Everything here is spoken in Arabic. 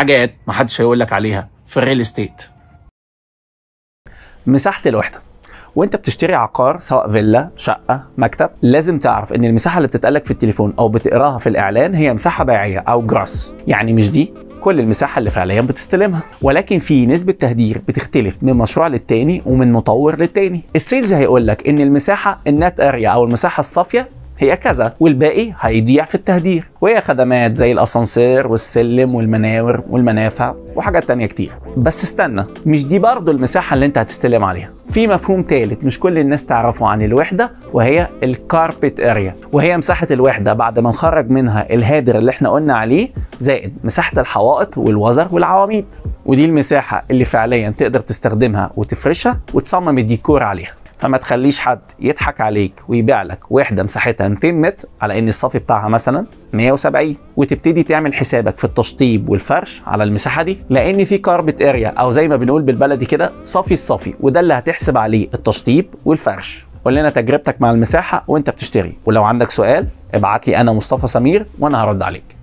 حاجات محدش هيقولك عليها في الريل استيت. مساحة الوحدة. وانت بتشتري عقار سواء فيلا، شقة، مكتب، لازم تعرف ان المساحة اللي بتتقالك في التليفون او بتقراها في الاعلان هي مساحة بيعية او جراس، يعني مش دي كل المساحة اللي فعليا بتستلمها، ولكن في نسبة تهدير بتختلف من مشروع للتاني ومن مطور للتاني. السيلز هيقولك ان المساحة النت اريا او المساحة الصافية هي كذا، والباقي هيضيع في التهدير، وهي خدمات زي الاسانسير والسلم والمناور والمنافع وحاجات تانية كتير. بس استنى، مش دي برضو المساحة اللي انت هتستلم عليها. في مفهوم تالت مش كل الناس تعرفه عن الوحدة، وهي الكاربت اريا، وهي مساحة الوحدة بعد ما نخرج منها الهادر اللي احنا قلنا عليه زائد مساحة الحوائط والوزر والعواميد، ودي المساحة اللي فعليا تقدر تستخدمها وتفرشها وتصمم الديكور عليها. فما تخليش حد يضحك عليك ويبيع لك وحده مساحتها 200 متر على ان الصافي بتاعها مثلا 170، وتبتدي تعمل حسابك في التشطيب والفرش على المساحه دي، لان في كاربت اريا او زي ما بنقول بالبلدي كده صافي الصافي، وده اللي هتحسب عليه التشطيب والفرش. قول لنا تجربتك مع المساحه وانت بتشتري، ولو عندك سؤال ابعت لي انا مصطفى سمير وانا هرد عليك.